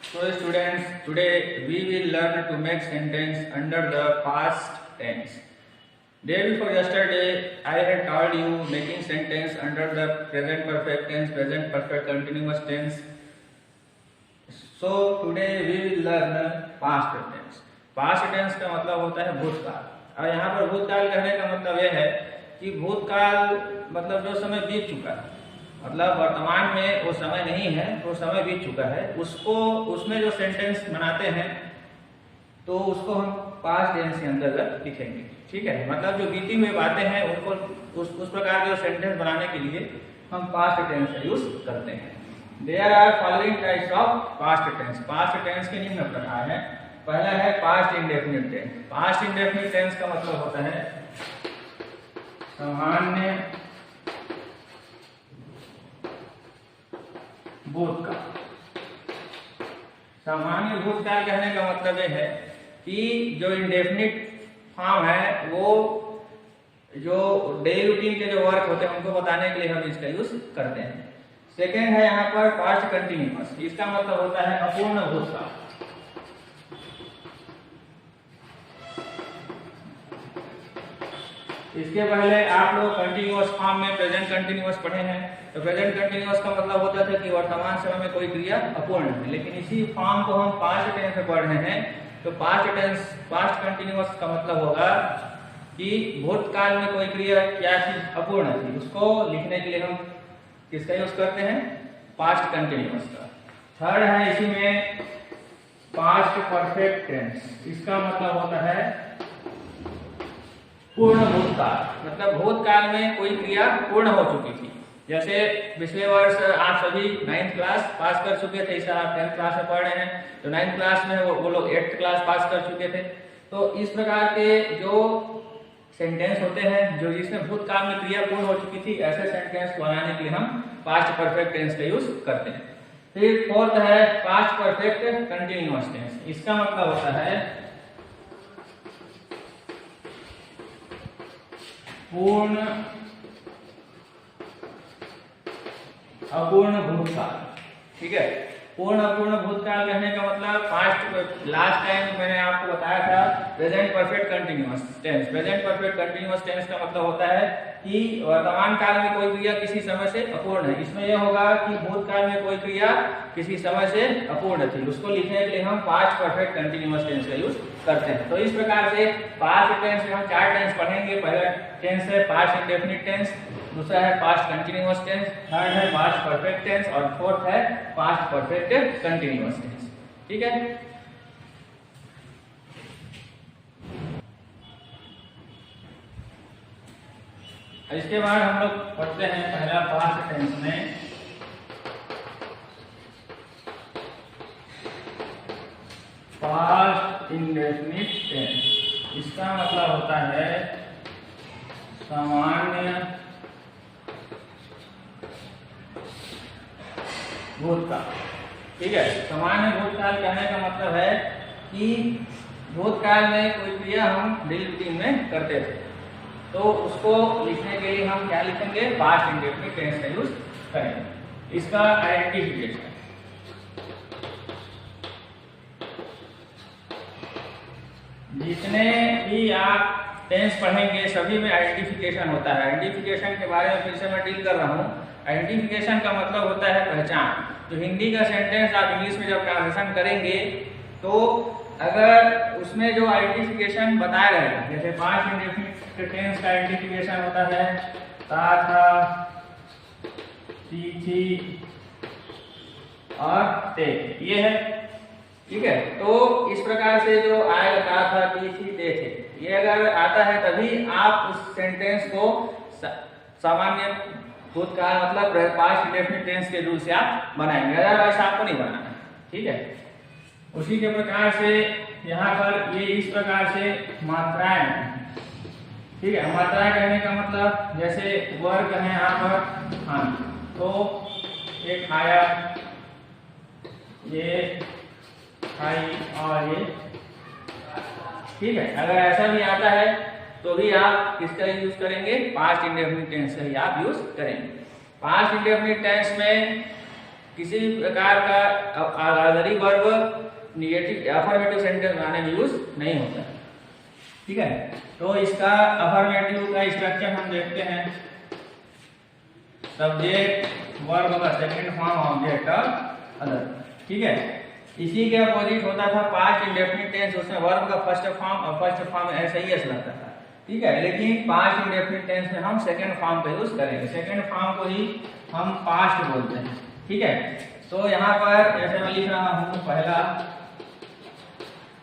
So students, today we will learn to make sentence under the past tense. Day before yesterday, I had told you making sentence under the present perfect tense, present perfect continuous tense. So today we will learn past tense. Past tense का मतलब होता है भूतकाल। और यहाँ पर भूतकाल कहने का मतलब यह है कि भूतकाल मतलब जो समय बीत चुका है, मतलब वर्तमान में वो समय नहीं है, वो समय बीत चुका है, उसको उसमें जो सेंटेंस बनाते हैं तो उसको हम पास्ट टेंस के अंतर्गत लिखेंगे। ठीक है, मतलब जो बीती हुई बातें हैं उनको उस प्रकार के सेंटेंस बनाने के लिए हम पास्ट टेंस का यूज करते हैं। There are following types of past tense. Past tense के निम्न प्रकार है। पहला है past indefinite tense. Past indefinite tense का मतलब होता है सामान्य भूतकाल। सामान्य भूतकाल कहने का मतलब यह है कि जो इंडेफिनिट फॉर्म है वो जो डेली रूटीन के जो वर्क होते हैं उनको बताने के लिए हम इसका यूज करते हैं। सेकेंड है यहाँ पर पास्ट कंटिन्यूअस। इसका मतलब होता है अपूर्ण भूतकाल। इसके पहले आप लोग कंटिन्यूअस फॉर्म में प्रेजेंट कंटिन्यूअस पढ़े हैं, तो प्रेजेंट कंटिन्यूअस का मतलब होता था कि वर्तमान समय में कोई क्रिया अपूर्ण है, लेकिन इसी फॉर्म को हम पास्ट टेंस में पढ़ रहे हैं तो पास्ट टेंस पास्ट कंटिन्यूअस का मतलब होगा कि भूतकाल में कोई क्रिया क्या चीज अपूर्ण थी, उसको लिखने के लिए हम किसका यूज करते हैं, पास्ट कंटिन्यूअस का। थर्ड है इसी में पास्ट परफेक्ट टेंस। इसका मतलब होता है पूर्ण भूतकाल, मतलब भूतकाल में कोई क्रिया पूर्ण हो चुकी थी। जैसे पिछले वर्ष आप सभी 9th क्लास पास कर चुके थे, इस साल आप 10th क्लास में पढ़ रहे हैं, तो 9th क्लास में वो लोग 8th क्लास पास कर चुके थे। तो इस प्रकार के जो सेंटेंस होते हैं जो जिसमें भूतकाल में क्रिया पूर्ण हो चुकी थी, ऐसे सेंटेंस बनाने के लिए हम पास्ट परफेक्ट टेंस का यूज करते हैं। फिर फोर्थ है पास्ट परफेक्ट कंटिन्यूअस टेंस। इसका मतलब होता है पूर्ण अपूर्ण भूतकाल। ठीक है, पूर्ण अपूर्ण भूतकाल कहने का मतलब पास्ट लास्ट टाइम मैंने आपको बताया था present perfect continuous tense. Present perfect continuous tense का मतलब होता है कि वर्तमान काल में कोई क्रिया किसी समय से अपूर्ण है। इसमें यह होगा कि भूतकाल में कोई क्रिया किसी समय से अपूर्ण थी, उसको लिखने के लिए हम पास्ट परफेक्ट कंटिन्यूअस टेंस का यूज करते हैं। तो इस प्रकार से पास्ट टेंस में हम 4 टेंस पढ़ेंगे। पहला टेंस है पास्ट इंडेफिनिट टेंस, दूसरा है पास्ट कंटिन्यूअस टेंस, थर्ड है पास्ट परफेक्ट टेंस और फोर्थ है पास्ट परफेक्ट कंटिन्यूअस टेंस। ठीक है, इसके बाद हम लोग पढ़ते हैं पहला पास्ट टेंस में पास्ट इंडेफिनिट टेंस। इसका मतलब होता है सामान्य भूतकाल। ठीक है, सामान्य भूतकाल कहने का मतलब है कि भूतकाल में कोई क्रिया हम डेली रूटीन में करते थे, तो उसको लिखने के लिए हम क्या लिखेंगे, पास्ट इंडेफिनिट टेंस का यूज करेंगे। इसका आइडेंटिफिकेशन, जितने भी आप टेंस पढ़ेंगे सभी में आइडेंटिफिकेशन होता है। आइडेंटिफिकेशन के बारे में फिर से मैं डील कर रहा हूँ। आइडेंटिफिकेशन का मतलब होता है पहचान। तो हिंदी का सेंटेंस आप इंग्लिश में जब ट्रांसलेशन करेंगे तो अगर उसमें जो आइडेंटिफिकेशन बताया रहेगा, जैसे पास्ट इंडेफिनिट टेंस का आइडेंटिफिकेशन होता है था था, थी और थे, ये है। ठीक है, तो इस प्रकार से जो आएगा था थी थे, ये अगर आता है तभी आप उस सेंटेंस को सामान्य भूतकाल मतलब पास्ट इंडेफिनिट टेंस के रूल से आप बनाएंगे, अदरवाइज आपको नहीं बनाना है। ठीक है, उसी के प्रकार से यहाँ पर ये इस प्रकार से मात्राएं। ठीक है, मात्राएं कहने का मतलब जैसे वर्ग है यहाँ पर हाँ, तो ये खाया, ये खाई और ये। ठीक है, अगर ऐसा भी आता है तो भी आप किसका यूज करेंगे, पास्ट इंडेफिनिट टेंस का ही आप यूज करेंगे। पास्ट इंडेफिनिट टेंस में किसी भी प्रकार का auxiliary verb negative affirmative sentence बनाने में यूज नहीं होता है। ठीक है, तो इसका अफर्मेटिव का स्ट्रक्चर हम देखते हैं। सब्जेक्ट वर्ब का सेकंड फॉर्म ऑब्जेक्ट और अदर। ठीक है, इसी के अपोजिट होता था पास्ट इंडेफिनिट टेंस, उसमें वर्ब का फर्स्ट फॉर्म और फर्स्ट फॉर्म ऐसा ही लगता था। ठीक है, लेकिन पास्ट इंडेफिनिट टेंस में हम सेकंड फॉर्म का यूज करेंगे, सेकंड फॉर्म को ही हम पास्ट बोलते हैं। ठीक है, तो यहाँ पर जैसे मैं लिख रहा हूँ, पहला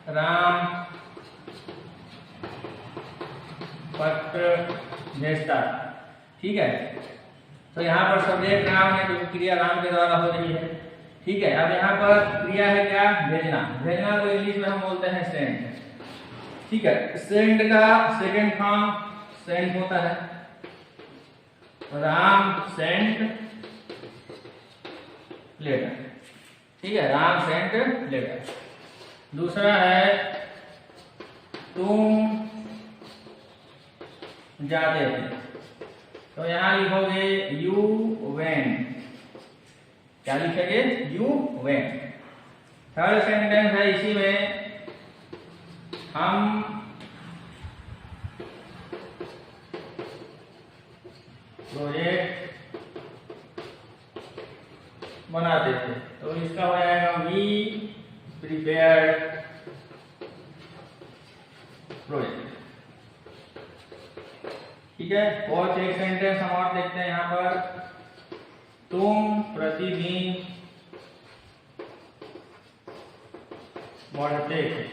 राम पत्र भेजता। ठीक है, तो यहाँ पर सब्जेक्ट राम है, तो क्रिया राम के द्वारा हो रही है। ठीक है, अब यहाँ पर क्रिया है क्या, भेजना। भेजना को इंग्लिश में हम बोलते हैं सेंड। ठीक है, सेंड का सेकंड फॉर्म सेंड होता है, राम सेंट लेटर। ठीक है, राम सेंट लेटर। दूसरा है तुम जाते थे, तो यहां लिखोगे यू वेंट। क्या लिखेंगे, यू वेंट। थर्ड सेंटेंस है, इसी में हम प्रोजेक्ट बनाते थे, तो इसका हो जाएगा वी प्रिपेयर्ड प्रोजेक्ट। ठीक है, और एक सेंटेंस हम और देखते हैं यहाँ पर, तुम प्रतिदिन पढ़ते थे।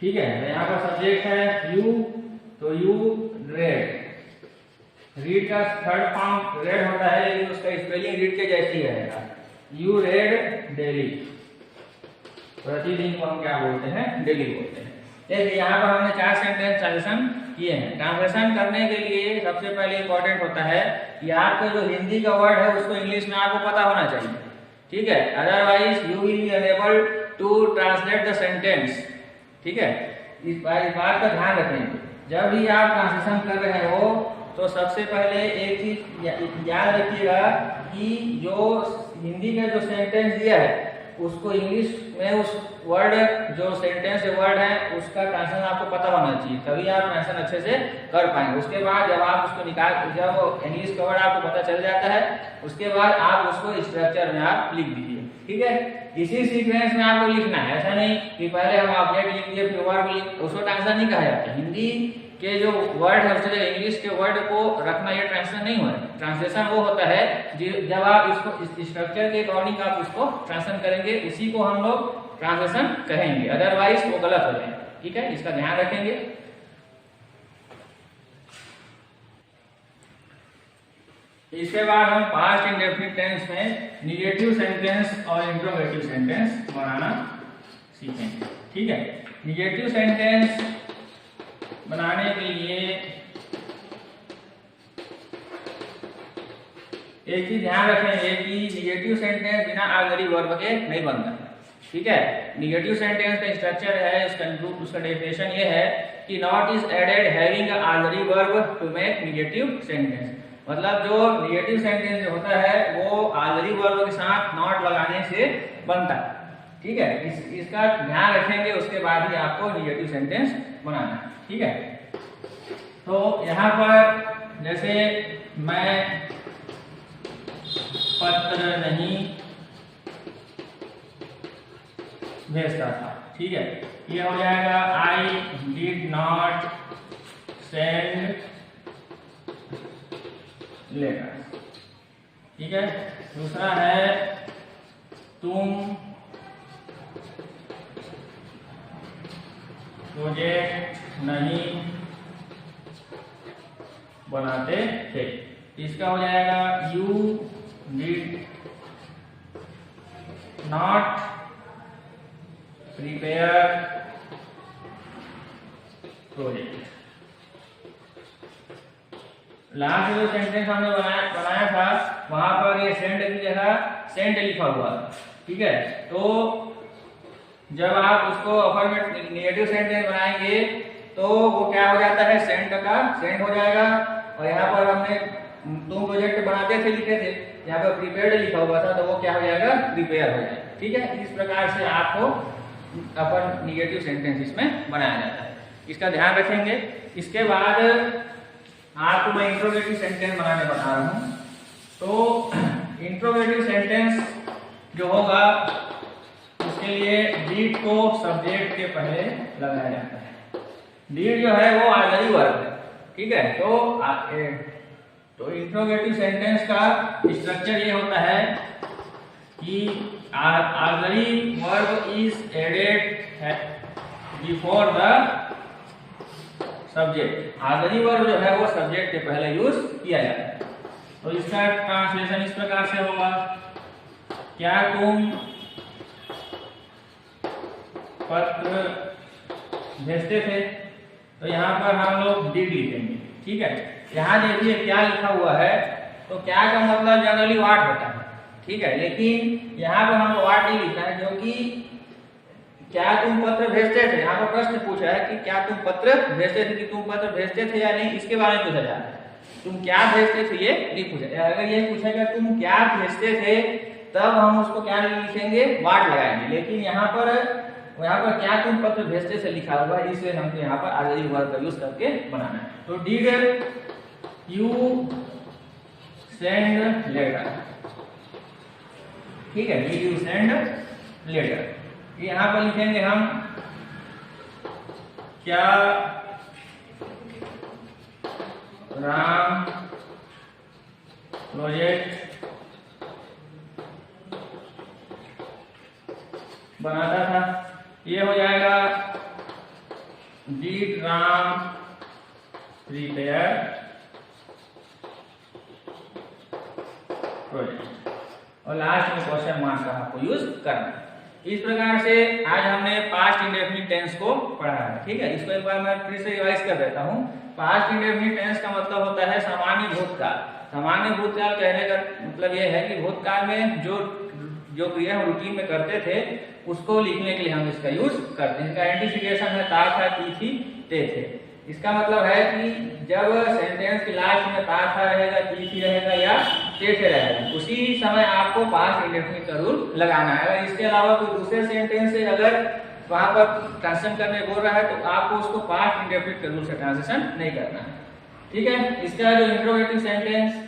ठीक है, यहाँ पर सब्जेक्ट है यू, तो यू रेड। रीड का थर्ड फॉर्म रेड होता है, लेकिन उसका स्पेलिंग रीड के जैसी है। यू रेड डेली, प्रतिदिन को हम क्या बोलते हैं, डेली बोलते हैं। देखिए यहाँ पर हमने 4 सेंटेंस ट्रांसलेशन किए हैं। ट्रांसलेशन करने के लिए सबसे पहले इंपॉर्टेंट होता है कि आपको जो हिंदी का वर्ड है उसको इंग्लिश में आपको पता होना चाहिए। ठीक है, otherwise you will be unable to translate the sentence. ठीक है, इस बात का ध्यान रखें, जब भी आप ट्रांसलेशन कर रहे हो तो सबसे पहले एक चीज याद रखिएगा कि जो हिंदी का जो सेंटेंस दिया है उसको इंग्लिश में उस वर्ड, जो सेंटेंस वर्ड है उसका ट्रांसलेशन आपको पता होना चाहिए, तभी आप ट्रांसलेशन अच्छे से कर पाएंगे। उसके बाद जब आप उसको जब इंग्लिश का वर्ड आपको पता चल जाता है, उसके बाद आप उसको स्ट्रक्चर में आप लिख दीजिए। ठीक है, इसी सीक्वेंस में आपको लिखना है, ऐसा नहीं कि पहले हम ऑब्जेक्ट लिख दिए फिर वर्ब लिख, उसको ट्रांसलेशन नहीं कहा जाता। हिंदी के जो वर्ड है उससे इंग्लिश के वर्ड को रखना, ये ट्रांसलेशन नहीं हो रहा है। ट्रांसलेशन वो होता है जब आप इसको इस स्ट्रक्चर के अकॉर्डिंग आप उसको ट्रांसलेशन करेंगे, उसी को हम लोग ट्रांसलेशन कहेंगे, अदरवाइज वो गलत हो जाएगा। ठीक है, इसका ध्यान रखेंगे। इसके बाद हम पास्ट इंडेफिनिट टेंस में निगेटिव सेंटेंस और इंट्रोगेटिव सेंटेंस बनाना सीखेंगे। ठीक है, निगेटिव सेंटेंस बनाने के लिए एक चीज ध्यान रखेंगे कि निगेटिव सेंटेंस बिना ऑक्सिलरी वर्ब के नहीं बनता। ठीक है, निगेटिव सेंटेंस का स्ट्रक्चर है, उसका डेफिनेशन ये है कि not is added having auxiliary verb to make negative sentence. मतलब जो निगेटिव सेंटेंस जो होता है वो ऑक्सिलरी वर्ब के साथ नॉट लगाने से बनता है। ठीक है, इसका ध्यान रखेंगे, उसके बाद ही आपको निगेटिव सेंटेंस बनाना है। ठीक है, तो यहाँ पर जैसे मैं पत्र नहीं भेजता था। ठीक है, ये हो जाएगा I did not send letter. ठीक है, दूसरा है तुम प्रोजेक्ट नहीं बनाते थे। इसका हो जाएगा you did not prepare project. Last जो सेंटेंस हमने बनाया था वहां पर ये सेंड की जगह सेंट लिखा हुआ। ठीक है, तो जब आप उसको अफर्मेटिव नेगेटिव सेंटेंस बनाएंगे तो वो क्या हो जाता है, सेंट का सेंट हो जाएगा। और यहाँ पर हमने तुम प्रोजेक्ट बनाते थे लिखे थे, यहाँ पर प्रिपेयर्ड लिखा हुआ था तो वो क्या हो जाएगा, प्रिपेयर हो जाएगा। ठीक है, इस प्रकार से आपको अपन निगेटिव सेंटेंस इसमें बनाया जाता है, इसका ध्यान रखेंगे। इसके बाद आपको मैं इंट्रोगेटिव सेंटेंस बनाने बता रहा हूँ। तो इंट्रोगेटिव सेंटेंस जो होगा उसके लिए डीड को सब्जेक्ट के पहले लगाया जाता है। डीड जो है वो ऑक्सिलरी वर्ब है। ठीक है, तो इंट्रोगेटिव सेंटेंस का स्ट्रक्चर ये होता है कि auxiliary verb is added before the subject. Auxiliary verb जो है वो सब्जेक्ट के पहले यूज किया जाता है। तो इसका ट्रांसलेशन इस प्रकार से होगा, क्या तुम पत्र भेजते थे? तो यहाँ पर हम लोग डिड लिखेंगे। ठीक है, यहाँ देखिए क्या लिखा हुआ है, तो क्या का मतलब जनरली व्हाट होता है। ठीक है, लेकिन यहाँ पर हम व्हाट नहीं लिखा है, क्योंकि क्या तुम पत्र भेजते थे, यहाँ पर प्रश्न पूछा है कि क्या तुम पत्र भेजते थे, कि तुम पत्र भेजते थे या नहीं, इसके बारे में पूछा जा रहा है। तुम क्या भेजते थे ये नहीं पूछा। अगर ये पूछेगा तुम क्या भेजते थे, तब हम उसको क्या लिखेंगे, व्हाट लगाएंगे। लेकिन यहाँ पर क्या तुम पत्र भेजते से लिखा हुआ है, इसलिए हमको यहाँ पर ऑक्सिलरी वर्ब का यूज करके बनाना है। तो डिड यू सेंड लेटर। ठीक है, डिड यू सेंड लेटर, यहाँ पर लिखेंगे हम क्या राम प्रोजेक्ट बनाता था। ये हो जाएगा डिड राम प्रिपेयर प्रोजेक्ट, और लास्ट में क्वेश्चन मार्क का आपको यूज करना है। इस प्रकार से आज हमने पास्ट इंडेफिनिट टेंस को पढ़ा है। ठीक है, इसको एक बार मैं फिर से रिवाइज कर देता हूँ। पास्ट इंडेफिनिट टेंस का मतलब होता है सामान्य भूतकाल। सामान्य भूतकाल कहने का मतलब यह है कि भूतकाल में जो क्रिया हम रूटीन में करते थे उसको लिखने के लिए हम इसका यूज करते हैं। इसका आइडेंटिफिकेशन है ता था, की थी, ते थे। इसका मतलब है कि जब सेंटेंस के लास्ट में ता था रहेगा, की थी रहेगा या ते थे रहेगा, उसी समय आपको पास्ट इंडेफिनिट का रूल लगाना है। अगर इसके अलावा कोई दूसरे सेंटेंस से अगर वहां पर ट्रांसलेशन करने बोल रहा है तो आपको उसको पास्ट इंडेफिनिट के रूल से ट्रांसलेशन नहीं करना है। ठीक है, इसका जो इंट्रोगेटिव सेंटेंस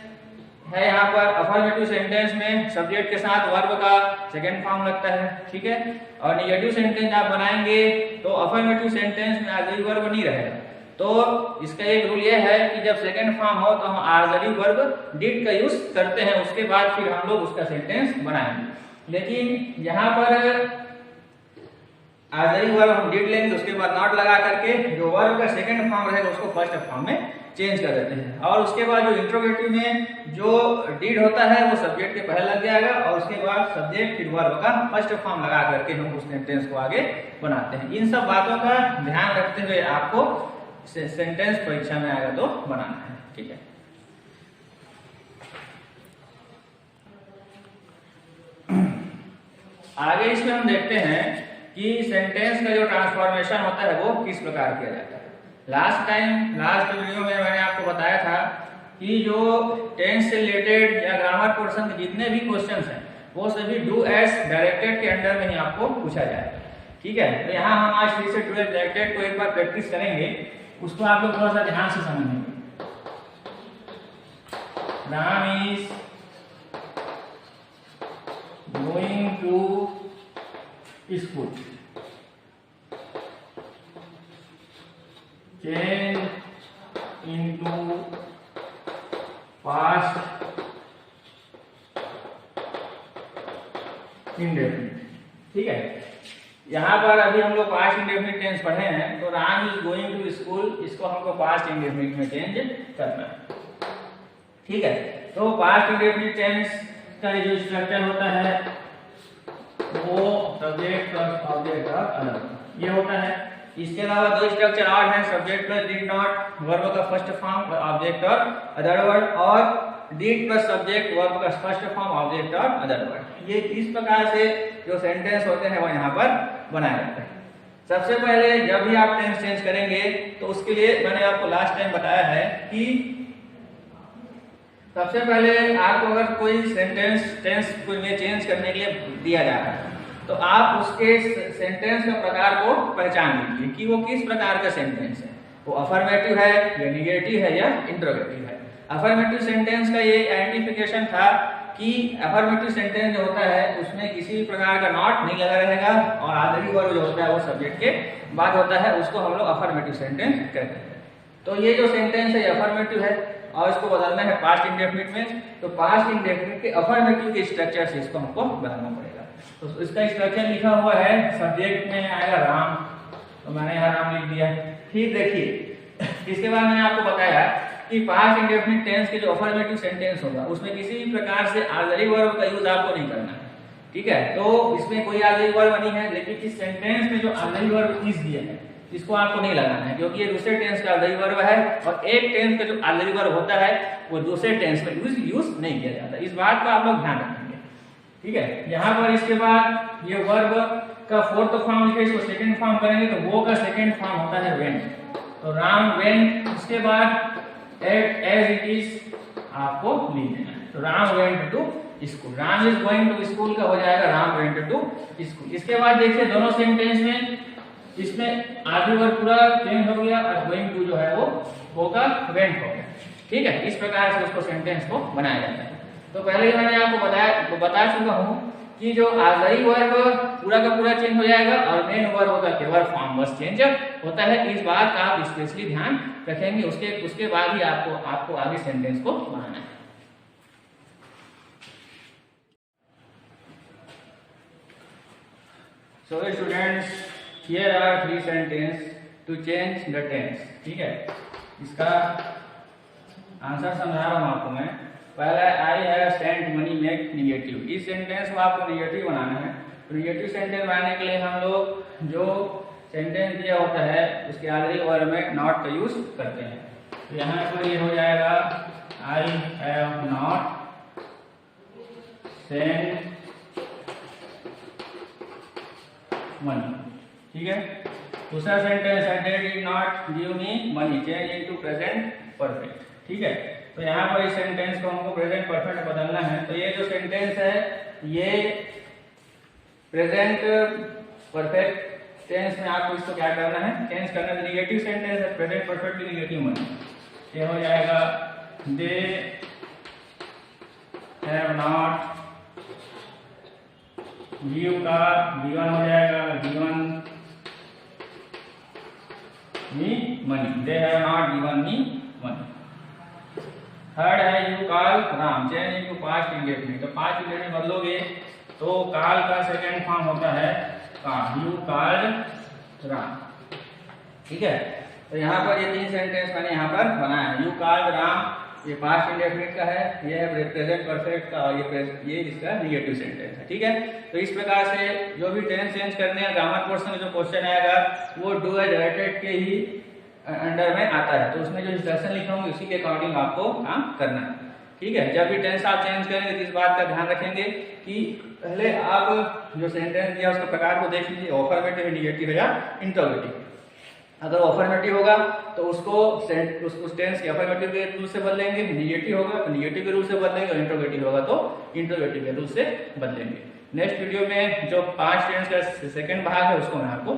है, यहाँ पर अफर्मेटिव सेंटेंस में सब्जेक्ट के साथ वर्ब का सेकंड फॉर्म लगता है। ठीक है, और निगेटिव सेंटेंस आप बनाएंगे तो अफर्मेटिव सेंटेंस में ऑक्सिलरी वर्ब नहीं रहेगा। तो इसका एक रूल ये है कि जब सेकंड फॉर्म हो तो हम ऑक्सिलरी वर्ब डिड का यूज करते हैं, उसके बाद फिर हम लोग उसका सेंटेंस बनाएंगे। लेकिन यहाँ पर ऑक्सिलरी वर्ब हम डिड लेंगे, उसके बाद नॉट लगा करके जो वर्ब का सेकंड फॉर्म रहेगा उसको फर्स्ट फॉर्म में चेंज कर देते हैं। और उसके बाद जो इंट्रोगेटिव में जो डिड होता है वो सब्जेक्ट के पहले लग जाएगा, और उसके बाद सब्जेक्ट फिर वर्ब का फर्स्ट फॉर्म लगा करके हम उस सेंटेंस को आगे बनाते हैं। इन सब बातों का ध्यान रखते हुए आपको सेंटेंस परीक्षा में आएगा तो बनाना है। ठीक है, आगे इसमें हम देखते हैं कि सेंटेंस का जो ट्रांसफॉर्मेशन होता है वो किस प्रकार किया जाता है। लास्ट वीडियो में मैंने आपको बताया था कि जो टेंस से रिलेटेड या ग्रामर पोर्शन के जितने भी क्वेश्चंस हैं वो सभी डू एज डायरेक्टेड के अंडर में ही आपको पूछा जाएगा। ठीक है, तो यहाँ हम आज फिर से डू एज डायरेक्टेड को एक बार प्रैक्टिस करेंगे, उसको आप लोग थोड़ा सा ध्यान से समझेंगे। Ram is going to school, change into past indefinite. ठीक है, यहाँ पर अभी हम लोग पास्ट इंडेफिनिट टेंस पढ़े हैं, तो Ram is going to school, इसको हमको पास्ट इंडेफिनिट में चेंज करना है। ठीक है, तो पास्ट इंडेफिनिट टेंस का जो स्ट्रक्चर होता है वो सब्जेक्ट प्लस ऑब्जेक्ट और अदर ये होता है। इसके अलावा दो स्ट्रक्चर और हैं, subject plus did not, verb का फर्स्ट फॉर्म और ऑब्जेक्ट और अदर वर्ड, और डिड प्लस सब्जेक्ट, वर्ब का फर्स्ट फॉर्म, ऑब्जेक्ट और अदर वर्ड। ये इस प्रकार से जो सेंटेंस होते हैं वो यहाँ पर बनाए जाते हैं। सबसे पहले जब भी आप टेंस चेंज करेंगे तो उसके लिए मैंने आपको लास्ट टाइम बताया है कि सबसे पहले आपको अगर कोई सेंटेंस टेंस में चेंज करने के लिए दिया जा रहा है तो आप उसके सेंटेंस के प्रकार को पहचान लीजिए कि वो किस प्रकार का सेंटेंस है, वो अफर्मेटिव है या निगेटिव है या इंट्रोगेटिव है। अफर्मेटिव सेंटेंस का ये आइडेंटिफिकेशन था कि अफर्मेटिव सेंटेंस जो होता है उसमें किसी भी प्रकार का नॉट नहीं लगा रहेगा और ऑक्सिलरी वर्ब जो होता है वो सब्जेक्ट के बाद होता है, उसको हम लोग अफर्मेटिव सेंटेंस कहते हैं। तो ये जो सेंटेंस है अफर्मेटिव है और इसको बदलना है पास्ट इंडेफिनिट में, तो पास्ट इंडेफिनिट के अफर्मेटिव के स्ट्रक्चर से इसको हमको बदलना पड़ेगा। तो इसका स्ट्रक्चर लिखा हुआ है, सब्जेक्ट में आएगा राम, तो मैंने यहाँ राम लिख दिया। फिर देखिए इसके बाद मैंने आपको बताया कि पास्ट इंडेफिनिट टेंस के जो अफर्मेटिव सेंटेंस होगा उसमें किसी भी प्रकार से ऑक्सिलरी वर्ब का यूज आपको नहीं करना है, ठीक है। तो इसमें कोई ऑक्सिलरी वर्ब नहीं है, लेकिन इस सेंटेंस में जो ऑक्सिलरी वर्ब इज दिए हैं इसको आपको नहीं लगाना है, क्योंकि ये दूसरे टेंस का ऑक्सिलरी वर्ब है और एक टेंस का जो ऑक्सिलरी वर्ब होता है वो दूसरे टेंस में यूज नहीं किया जाता। इस बात का आप लोग ध्यान रखेंगे, ठीक है। यहाँ पर इसके बाद ये वर्ब का फोर्थ फॉर्म लिखे, इसको सेकंड फॉर्म करेंगे तो वो का सेकंड फॉर्म होता है वेंट, तो राम वेंट, उसके बाद एज इट इज आपको लिख देना है। तो Ram went to school, Ram is going to school का हो जाएगा राम वेंट टू स्कूल। इसके बाद देखिए दोनों सेंटेंस में इसमें आगे वर्ब पूरा चेंज हो गया और गोइंग टू जो है वो का वेंट हो गया, ठीक है। इस प्रकार से उसको सेंटेंस को बनाया जाता है। तो पहले ही मैंने आपको बता चुका हूँ कि जो ऑक्सिलरी वर्ब पूरा का पूरा चेंज हो जाएगा और मेन वर्ब का केवल फॉर्म बस चेंज होता है। इस बात का आप स्पेशली ध्यान रखेंगे, उसके बाद ही आपको आगे सेंटेंस को बनाना है। So students, here are 3 sentences to change the tense, ठीक है। इसका आंसर समझा रहा हूँ आपको मैं। पहला I have sent money make negative, इस सेंटेंस को आपको निगेटिव बनाना है। तो निगेटिव सेंटेंस बनाने के लिए हम लोग जो सेंटेंस दिया होता है उसके ऑक्सिलरी वर्ब में नॉट का यूज करते हैं। तो यहाँ पर ये हो जाएगा I have not sent money, ठीक है। दूसरा सेंटेंस है they did not give me money, change into present perfect, ठीक है। तो यहाँ पर इस सेंटेंस को हमको प्रेजेंट परफेक्ट बदलना है। तो ये जो सेंटेंस है ये प्रेजेंट परफेक्ट टेंस में आपको इसको क्या करना है, चेंज करना है। निगेटिव सेंटेंस है, प्रेजेंट परफेक्ट की निगेटिव मनी, ये हो जाएगा दे हैव नॉट, गिव का गिवन हो जाएगा given me money, they have not given me money. Third है you call Ram, change into past indefinite, तो पास्ट इंडेफिनिट बदलोगे तो कॉल का सेकंड फॉर्म होता है कॉल, यू कॉल्ड राम, ठीक है। तो यहाँ पर ये 3 सेंटेंस मैंने यहाँ पर बनाया है। यू कॉल्ड राम ये पास्ट इंडेफिनिट का है, ये है प्रेजेंट परफेक्ट का और ये इसका निगेटिव सेंटेंस है, ठीक है। तो इस प्रकार से जो भी टेंस चेंज करने हैं ग्रामर पोर्शन में जो क्वेश्चन आएगा वो डू एज डायरेक्टेड के ही अंडर में आता है। तो उसमें जो इंस्ट्रक्शन लिखा होंगे उसी के अकॉर्डिंग आपको काम करना है, ठीक है। जब भी टेंस आप चेंज करेंगे तो इस बात का ध्यान रखेंगे कि पहले आप जो सेंटेंस दिया उसके प्रकार को देख लीजिए, अफर्मेटिव है, निगेटिव है या इंट्रोगेटिव। अगर अफर्मेटिव होगा तो उसको उस टेंस के अफर्मेटिव के रूल से बदलेंगे, निगेटिव होगा तो निगेटिव के रूल से बदलेंगे और इंट्रोगेटिव होगा तो इंट्रोगेटिव के रूल से बदलेंगे। नेक्स्ट वीडियो में जो 5 टेंस का सेकंड भाग है उसको मैं आपको